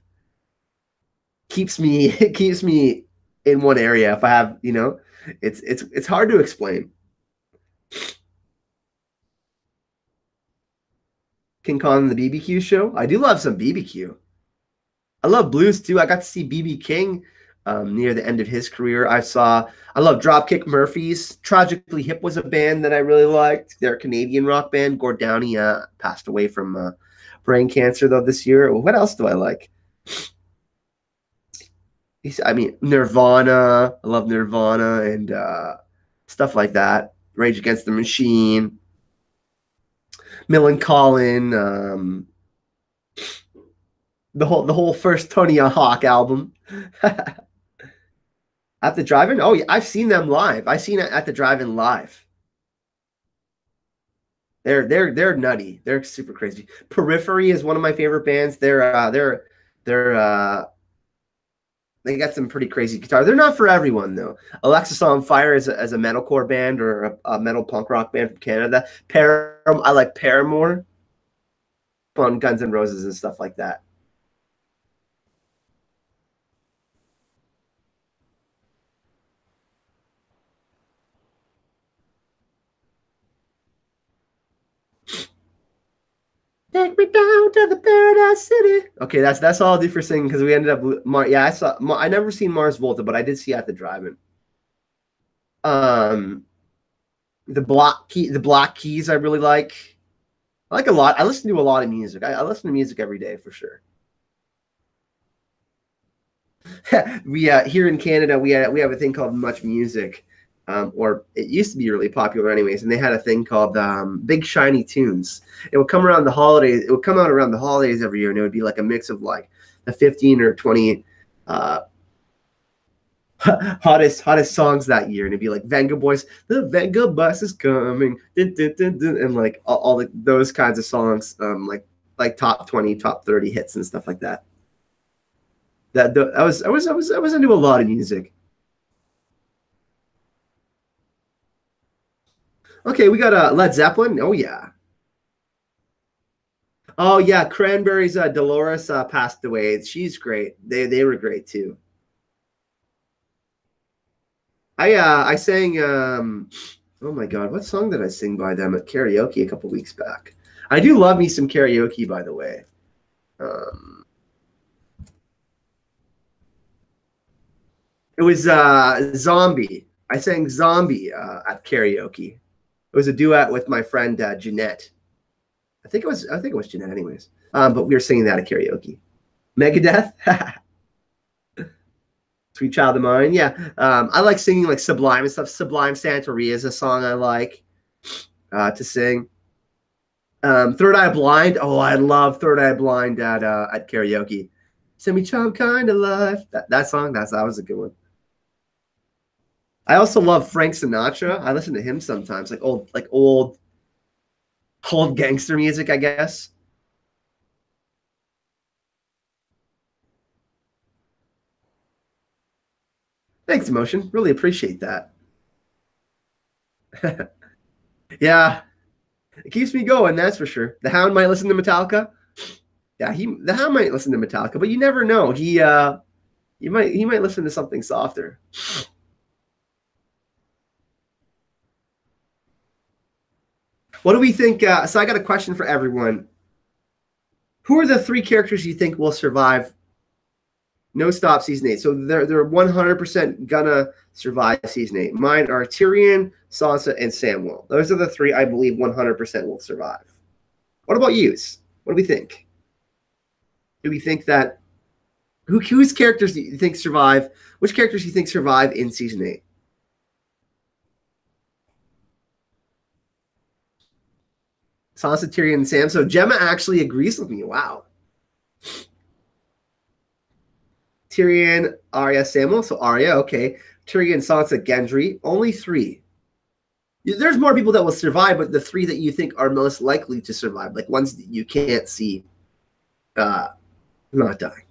keeps me it keeps me in one area. If I have, it's hard to explain. King Kong and the BBQ show. I do love some BBQ. I love blues too. I got to see BB King near the end of his career. I love Dropkick Murphys. Tragically Hip was a band that I really liked. They're a Canadian rock band. Gord Downey passed away from brain cancer though this year. What else do I like? I mean, Nirvana. I love Nirvana and stuff like that. Rage Against the Machine. Millencolin. The whole first Tony Hawk album. At the drive-in? Oh, yeah, I've seen them live. I've seen it at the drive-in live. They're nutty. They're super crazy. Periphery is one of my favorite bands. They're they got some pretty crazy guitars. They're not for everyone though. Alexis on Fire as a metalcore band or a metal punk rock band from Canada. I like Paramore on Guns N' Roses and stuff like that. Take me down to the Paradise City. Okay, that's all I'll do for singing because we ended up. Yeah, I never seen Mars Volta, but I did see at the drive-in. Um, the Black Keys I really like. I like a lot. I listen to a lot of music. I listen to music every day for sure. We here in Canada we have a thing called Much Music, or it used to be really popular anyways, and they had a thing called Big Shiny Tunes. It would come around the holidays. It would come out around the holidays every year, and it would be like a mix of like the 15 or 20 uh, hottest songs that year, and it'd be like Venga Boys, the Venga bus is coming, dun, dun, dun, dun, and like all those kinds of songs, like top 20, top 30 hits and stuff like that. I was into a lot of music. Okay, we got Led Zeppelin. Oh yeah. Oh yeah, Cranberries. Dolores passed away. She's great. They were great too. I sang. Oh my God, what song did I sing by them at karaoke a couple weeks back? I do love me some karaoke, by the way. Um, it was Zombie. I sang Zombie at karaoke. It was a duet with my friend Jeanette. I think it was Jeanette, anyways. But we were singing that at karaoke. Megadeth. Sweet Child of Mine. Yeah. I like singing like Sublime and stuff. Sublime Santeria is a song I like to sing. Third Eye Blind. Oh, I love Third Eye Blind at karaoke. Send me some kind of life. That song, that was a good one. I also love Frank Sinatra. I listen to him sometimes, like old Old gangster music, I guess. Thanks, Emotion. Really appreciate that. Yeah, it keeps me going, that's for sure. The Hound might listen to Metallica. Yeah, the Hound might listen to Metallica, but you never know. He might listen to something softer. What do we think? So I got a question for everyone. Who are the three characters you think will survive no stop season 8? So they're 100% gonna survive season 8. Mine are Tyrion, Sansa, and Samwell. Those are the three I believe 100% will survive. What about yous? What do we think? Do we think that whose characters do you think survive? Which characters do you think survive in season 8? Sansa, Tyrion, and Sam. So Gemma actually agrees with me. Wow. Tyrion, Arya, Samwell. So Arya, okay. Tyrion, Sansa, Gendry. Only three. There's more people that will survive, but the three that you think are most likely to survive, like ones that you can't see uh, not dying.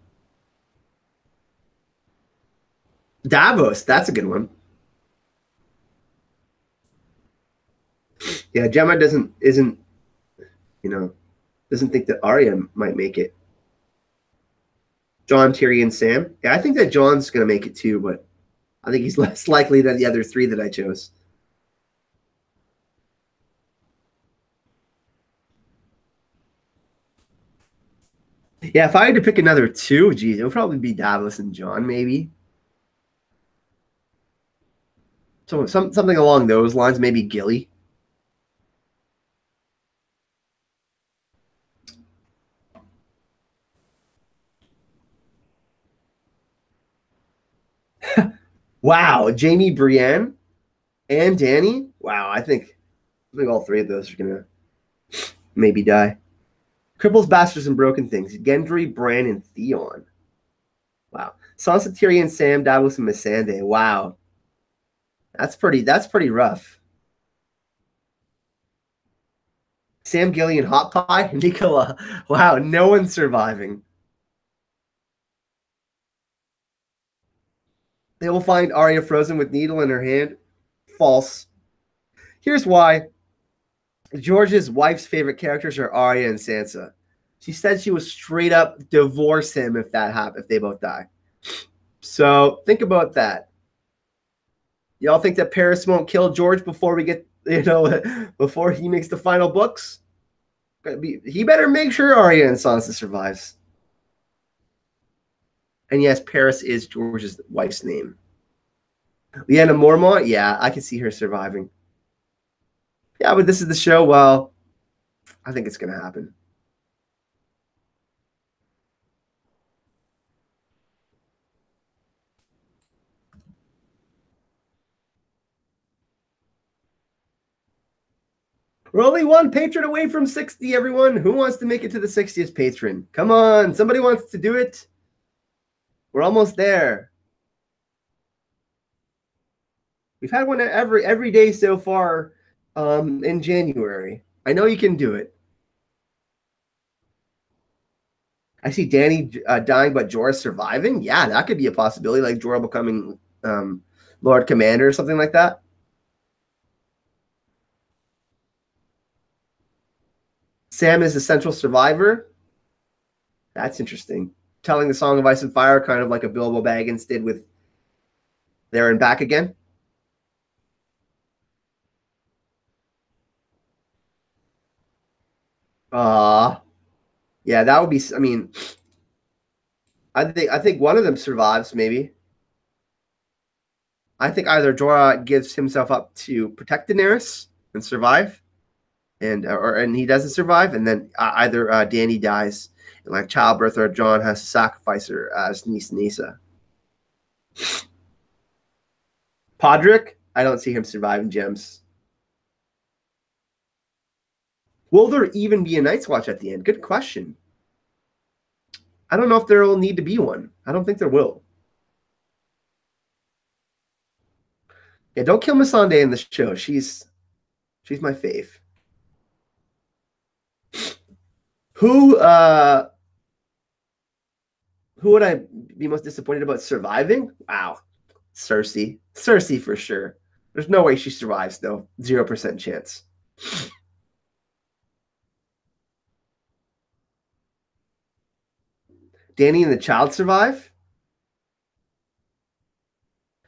Davos, that's a good one. Yeah, Gemma doesn't isn't you know doesn't think that Arya might make it. Jon, Tyrion, Sam. Yeah, I think that Jon's gonna make it too, but I think he's less likely than the other three that I chose. Yeah, if I had to pick another two, geez, it would probably be Davos and Jon, maybe. So something along those lines, maybe Gilly. Wow, Jamie, Brienne, and Danny. Wow, I think all three of those are gonna maybe die. Cripples, Bastards, and Broken Things. Gendry, Bran, and Theon. Wow. Sansa, Tyrion, Sam, Davos, and Missandei. Wow. That's pretty rough. Sam, Gillian, Hot Pie, Nicola. Wow, no one's surviving. They will find Arya frozen with needle in her hand. False. Here's why. George's wife's favorite characters are Arya and Sansa. She said she would straight up divorce him if that happened, if they both die. So think about that. Y'all think that Paris won't kill George before we get, before he makes the final books? He better make sure Arya and Sansa survives. And yes, Paris is George's wife's name. Lyanna Mormont, yeah, I can see her surviving. Yeah, but this is the show. Well, I think it's going to happen. We're only one patron away from 60, everyone. Who wants to make it to the 60th patron? Come on, somebody wants to do it. We're almost there. We've had one every day so far in January. I know you can do it. I see Danny dying, but Jorah surviving. Yeah, that could be a possibility, like Jorah becoming Lord Commander or something like that. Sam is the central survivor. That's interesting. Telling the Song of Ice and Fire, kind of like a Bilbo Baggins did with There and Back Again. Yeah, that would be. I mean, I think one of them survives. Maybe I think either Jorah gives himself up to protect Daenerys and survive, and he doesn't survive, and then either Danny dies in like childbirth, or Jon has to sacrifice her as niece Nisa. Podrick, I don't see him surviving Gems. Will there even be a Night's Watch at the end? Good question. I don't know if there will need to be one. I don't think there will. Yeah, don't kill Missandei in the show. She's my fave. Who who would I be most disappointed about surviving? Wow. Cersei. Cersei for sure. There's no way she survives though. 0% chance. Dany and the child survive?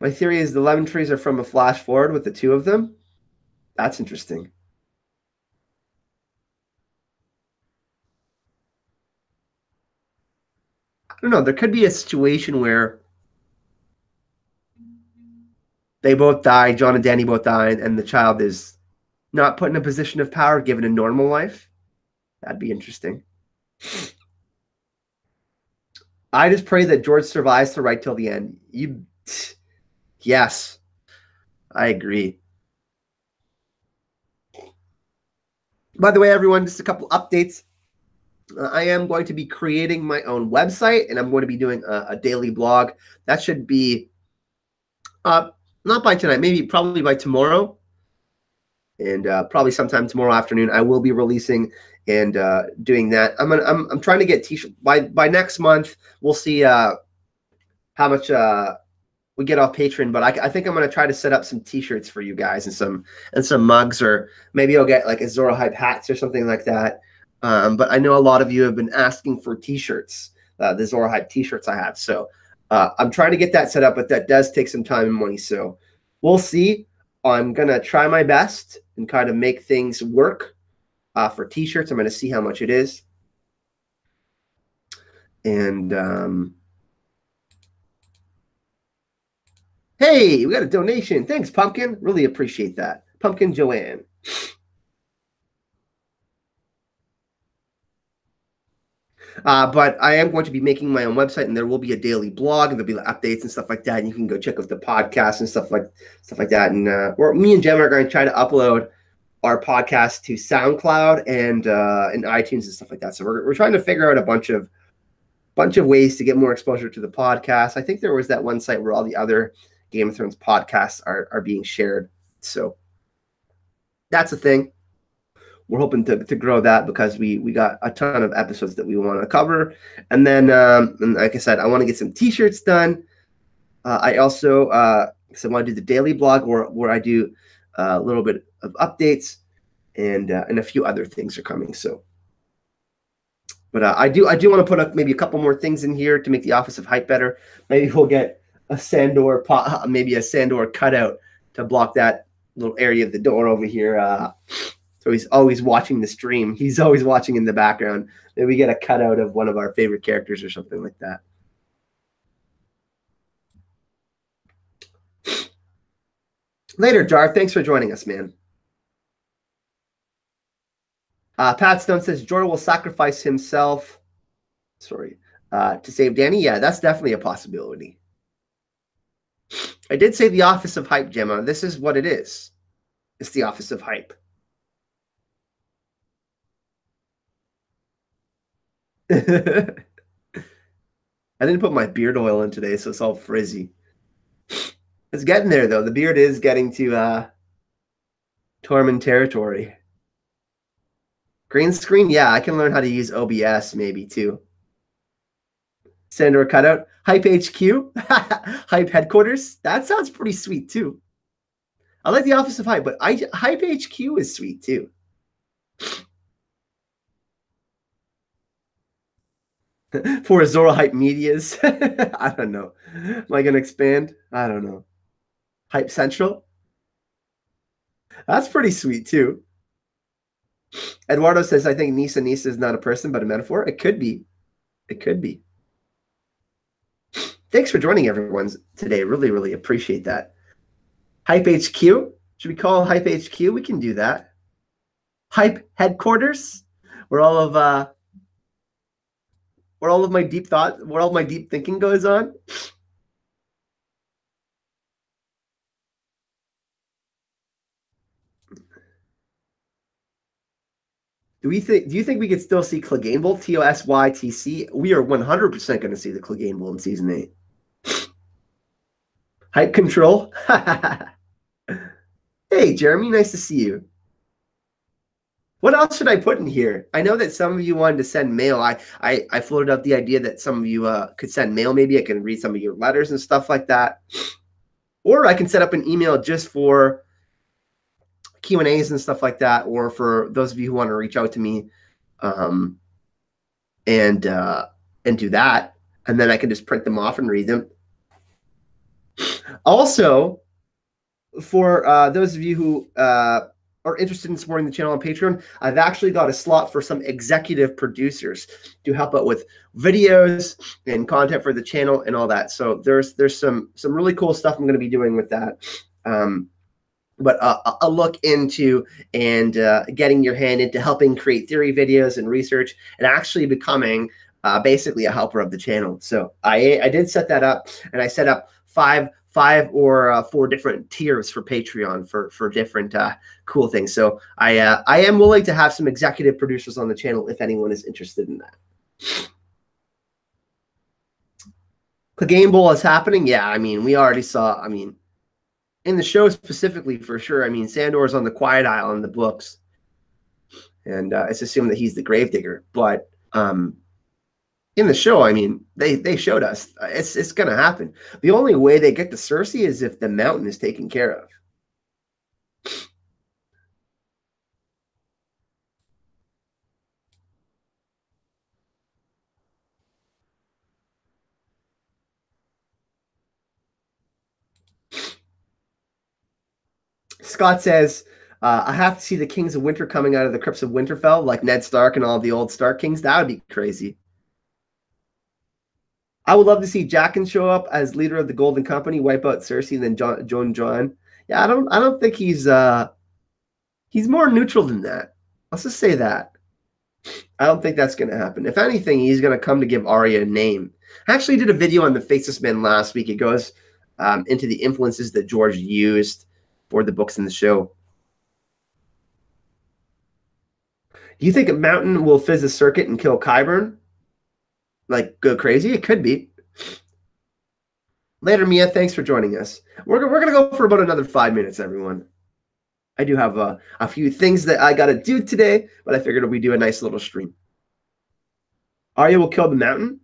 My theory is the lemon trees are from a flash forward with the two of them. That's interesting. I don't know. There could be a situation where they both die, Jon and Dany both die, and the child is not put in a position of power given a normal life. That'd be interesting. I just pray that George survives to right till the end. Yes, I agree. By the way, everyone, just a couple updates. I am going to be creating my own website, and I'm going to be doing a daily blog. That should be not by tonight, maybe probably by tomorrow, and probably sometime tomorrow afternoon. I will be releasing and doing that. I'm trying to get t-shirt by next month. We'll see how much we get off Patreon, but I think I'm gonna try to set up some T-shirts for you guys and some mugs, or maybe I'll get like Azor Hype hats or something like that. But I know a lot of you have been asking for T-shirts, the Azor Hype T-shirts I have. So I'm trying to get that set up, but that does take some time and money. So we'll see. I'm gonna try my best and kind of make things work for T-shirts. I'm gonna see how much it is, and hey, we got a donation. Thanks, Pumpkin. Really appreciate that. Pumpkin Joanne. But I am going to be making my own website, and there will be a daily blog, and there'll be updates and stuff like that. And you can go check out the podcast and stuff like that. And me and Jem are going to try to upload our podcast to SoundCloud and iTunes and stuff like that. So we're trying to figure out a bunch of ways to get more exposure to the podcast. I think there was that one site where all the other Game of Thrones podcasts are being shared. So that's a thing. We're hoping to grow that because we got a ton of episodes that we want to cover. And then, and like I said, I want to get some T-shirts done. I also so I want to do the daily blog where I do a little bit of updates, and a few other things are coming. So, but I do want to put up maybe a couple more things in here to make the Office of Hype better. Maybe we'll get a Sandor maybe a Sandor cutout to block that little area of the door over here. So he's always watching the stream. He's always watching in the background. Maybe we get a cutout of one of our favorite characters or something like that. Later, Jar. Thanks for joining us, man. Pat Stone says Jorah will sacrifice himself. Sorry, to save Dany. Yeah, that's definitely a possibility. I did say the Office of Hype, Gemma. This is what it is. It's the Office of Hype. I didn't put my beard oil in today, so it's all frizzy. It's getting there, though. The beard is getting to Tormund territory. Green screen? Yeah, I can learn how to use OBS maybe, too. Sandor cutout. Hype HQ? Hype headquarters? That sounds pretty sweet, too. I like the Office of Hype, but Hype HQ is sweet, too. For Azora Hype Medias. I don't know. Am I going to expand? I don't know. Hype Central? That's pretty sweet, too. Eduardo says, I think Nisa is not a person, but a metaphor. It could be. It could be. Thanks for joining everyone today. Really, really appreciate that. Hype HQ? Should we call Hype HQ? We can do that. Hype headquarters? Where all of my deep thought, where all my deep thinking goes on. Do you think we could still see Clegane TOSYTC? We are 100% going to see the Clegane in season 8. Hype control. Hey, Jeremy, nice to see you. What else should I put in here? I know that some of you wanted to send mail. I floated out the idea that some of you could send mail. Maybe I can read some of your letters and stuff like that. Or I can set up an email just for Q&As and stuff like that, or for those of you who want to reach out to me um, and do that. And then I can just print them off and read them. Also, for those of you who are interested in supporting the channel on Patreon, I've actually got a slot for some executive producers to help out with videos and content for the channel and all that. So there's some really cool stuff I'm going to be doing with that. But a look into and getting your hand into helping create theory videos and research and actually becoming basically a helper of the channel. So I did set that up, and I set up five or four different tiers for Patreon for different cool things. So I am willing to have some executive producers on the channel if anyone is interested in that. The Game Bowl is happening. Yeah, I mean, we already saw, I mean, in the show specifically, for sure. I mean, Sandor's on the Quiet Isle in the books, and it's assumed that he's the gravedigger. But in the show, I mean, they showed us it's going to happen. The only way they get to Cersei is if the mountain is taken care of. Scott says, I have to see the Kings of Winter coming out of the crypts of Winterfell, like Ned Stark and all the old Stark Kings. That would be crazy. I would love to see Jaqen show up as leader of the Golden Company, wipe out Cersei, and then Jon. Yeah, I don't think he's more neutral than that. Let's just say that. I don't think that's going to happen. If anything, he's going to come to give Arya a name. I actually did a video on the Faceless Men last week. It goes into the influences that George used for the books in the show. Do you think a mountain will fizz a circuit and kill Qyburn? Like, go crazy? It could be. Later, Mia. Thanks for joining us. We're going to go for about another 5 minutes, everyone. I do have a few things that I got to do today, but I figured we do a nice little stream. Arya will kill the mountain.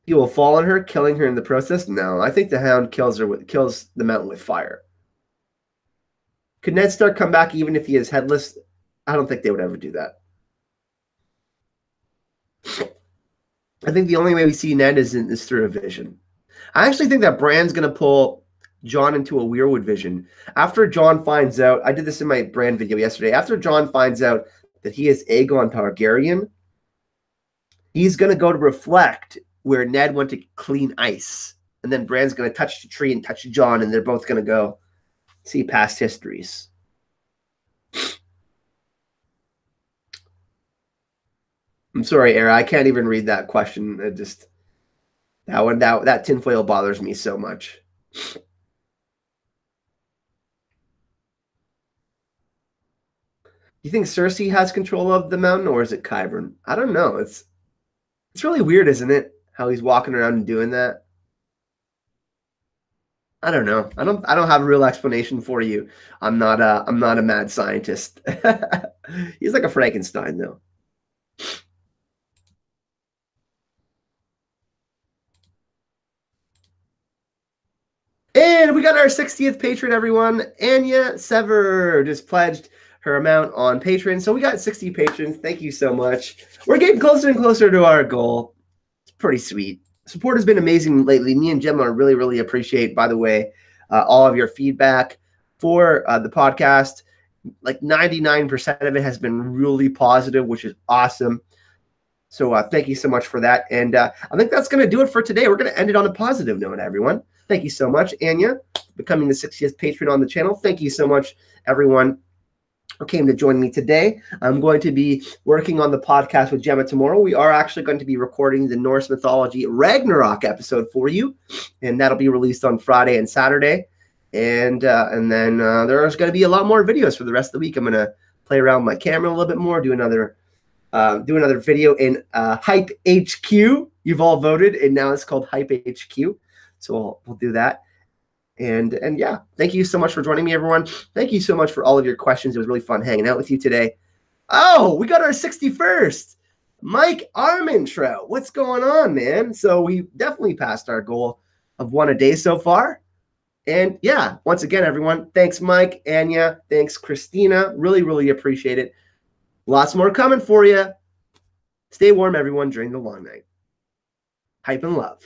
He will fall on her, killing her in the process. No, I think the Hound kills the mountain with fire. Could Ned Stark come back even if he is headless? I don't think they would ever do that. I think the only way we see Ned is through a vision. I actually think that Bran's going to pull Jon into a weirwood vision. After Jon finds out, I did this in my Bran video yesterday, after Jon finds out that he is Aegon Targaryen, he's going to go to reflect where Ned went to clean ice. And then Bran's going to touch the tree and touch Jon, and they're both going to go see past histories. I'm sorry, Era. I can't even read that question. That tinfoil bothers me so much. You think Cersei has control of the mountain, or is it Qyburn? I don't know. It's really weird, isn't it? How he's walking around and doing that. I don't know. I don't have a real explanation for you. I'm not a mad scientist. He's like a Frankenstein, though. And we got our 60th patron, everyone. Anya Sever just pledged her amount on Patreon. So we got 60 patrons. Thank you so much. We're getting closer and closer to our goal. It's pretty sweet. Support has been amazing lately. Me and Gemma really, really appreciate, by the way, all of your feedback for the podcast. Like 99% of it has been really positive, which is awesome. So thank you so much for that. And I think that's going to do it for today. We're going to end it on a positive note, everyone. Thank you so much, Anya, becoming the 60th patron on the channel. Thank you so much, everyone who came to join me today. I'm going to be working on the podcast with Gemma tomorrow. We are actually going to be recording the Norse mythology Ragnarok episode for you, and that'll be released on Friday and Saturday. And then there's going to be a lot more videos for the rest of the week. I'm going to play around with my camera a little bit more, do another video in Hype HQ. You've all voted, and now it's called Hype HQ. So we'll do that. And yeah, thank you so much for joining me, everyone. Thank you so much for all of your questions. It was really fun hanging out with you today. Oh, we got our 61st. Mike Armentro. What's going on, man? So we definitely passed our goal of 1 a day so far. And yeah, once again, everyone, thanks, Mike, Anya, thanks, Christina. Really, really appreciate it. Lots more coming for you. Stay warm, everyone, during the long night. Hype and love.